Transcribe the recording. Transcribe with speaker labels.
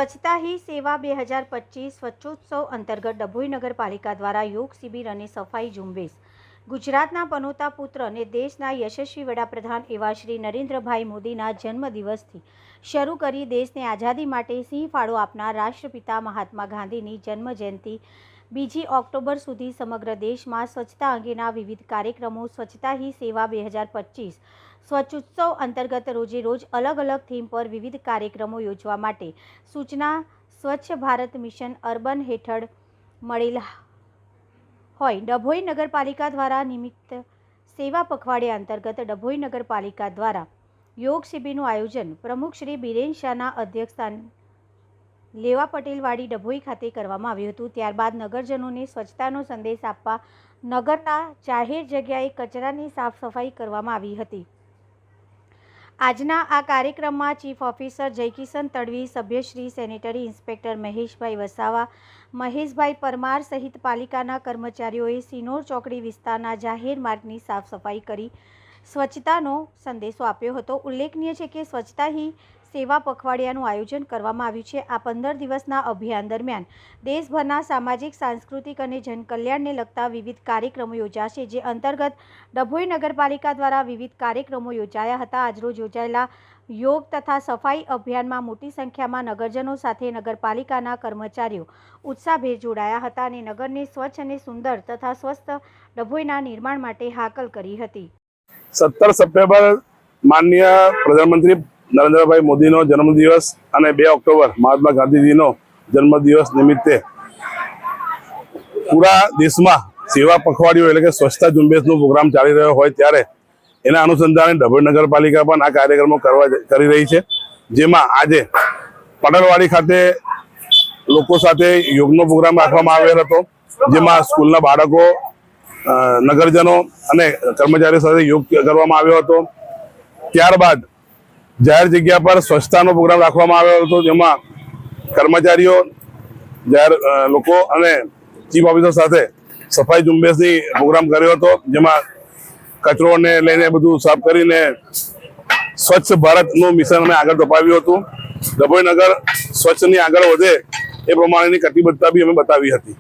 Speaker 1: સ્વચ્છતા હી સેવા 2025 સ્વચ્છોત્સવ અંતર્ગત ડભોઈ નગરપાલિકા દ્વારા યોગ શિબિર અને સફાઈ ઝુંબેશ ગુજરાતના પનોતા પુત્ર અને દેશના યશસ્વી વડાપ્રધાન એવા શ્રી નરેન્દ્રભાઈ મોદીના જન્મદિવસથી શરૂ કરી દેશને આઝાદી માટે સિંહ ફાળો આપનાર રાષ્ટ્રપિતા મહાત્મા ગાંધીની જન્મજયંતિ 2 ઓક્ટોબર સુધી સમગ્ર દેશમાં સ્વચ્છતા અંગેના વિવિધ કાર્યક્રમો સ્વચ્છતા હી સેવા 2025 સ્વચ્છોત્સવ અંતર્ગત રોજે રોજ અલગ અલગ થીમ પર વિવિધ કાર્યક્રમો યોજવા માટે સૂચના સ્વચ્છ ભારત મિશન અર્બન હેઠળ મળેલ હોય ડભોઈ નગરપાલિકા દ્વારા નિમિત્ત સેવા પખવાડિયા અંતર્ગત ડભોઈ નગરપાલિકા દ્વારા યોગ શિબિરનું આયોજન પ્રમુખ શ્રી બિરેન શાહના અધ્યક્ષસ્થાન લેવા પટેલવાડી ડભોઈ ખાતે કરવામાં આવ્યું હતું। ત્યારબાદ નગરજનોને સ્વચ્છતાનો સંદેશ આપવા નગરના જાહેર જગ્યાએ કચરાની સાફ સફાઈ કરવામાં આવી હતી। આજના આ કાર્યક્રમમાં ચીફ ઓફિસર જયકિશન તડવી, સભ્યશ્રી સેનેટરી ઇન્સ્પેક્ટર મહેશભાઈ વસાવા, મહેશભાઈ પરમાર સહિત પાલિકાના કર્મચારીઓએ સિનોર ચોકડી વિસ્તારના જાહેર માર્ગની સાફ સફાઈ કરી સ્વચ્છતાનો સંદેશો આપ્યો હતો। ઉલ્લેખનીય છે કે સ્વચ્છતા હી સેવા પખવાડિયાનું આયોજન કરવામાં આવ્યું છે। આ 15 દિવસના અભિયાન દરમિયાન દેશભરના સામાજિક, સાંસ્કૃતિક અને જનકલ્યાણને લગતા વિવિધ કાર્યક્રમો યોજાશે, જે અંતર્ગત ડભોઈ નગરપાલિકા દ્વારા વિવિધ કાર્યક્રમો યોજાયા હતા। આજરોજ યોજાયેલા યોગ તથા સફાઈ અભિયાનમાં મોટી સંખ્યામાં નગરજનો સાથે નગરપાલિકાના કર્મચારીઓ ઉત્સાહભેર જોડાયા હતા અને નગરને સ્વચ્છ અને સુંદર તથા સ્વસ્થ ડભોઈના નિર્માણ માટે હાકલ કરી હતી।
Speaker 2: 17 સપ્ટેમ્બર માનનીય પ્રધાનમંત્રી નરેન્દ્રભાઈ મોદીનો જન્મદિવસ અને 2 ઓક્ટોબર મહાત્મા ગાંધીજીનો જન્મદિવસ નિમિત્તે પૂરા દેશમાં સેવા પખવાડિયું એટલે કે સ્વચ્છતા ઝુંબેશનો પ્રોગ્રામ ચાલી રહ્યો હોય ત્યારે એના અનુસંધાને ડભોઈ નગરપાલિકા પણ આ કાર્યક્રમો કરી રહી છે, જેમાં આજે પટેલવાડી ખાતે લોકો સાથે યોગનો પ્રોગ્રામ રાખવામાં આવેલ હતો, જેમાં સ્કૂલના બાળકો, નગરજનો અને કર્મચારીઓ સાથે યોગ કરવામાં આવ્યો હતો। ત્યારબાદ જાહેર જગ્યા પર સ્વચ્છતાનો પ્રોગ્રામ રાખવામાં આવ્યો હતો, જેમાં કર્મચારીઓ, જાહેર લોકો અને ચીફ ઓફિસર સાથે સફાઈ ઝુંબેશની પ્રોગ્રામ કર્યો હતો, જેમાં કચરોને લઈને બધું સાફ કરીને સ્વચ્છ ભારતનું મિશન અમે આગળ ધપાવ્યું હતું। ડભોઈ નગર સ્વચ્છની આગળ વધે એ પ્રમાણેની કટિબદ્ધતા બી અમે બતાવી હતી।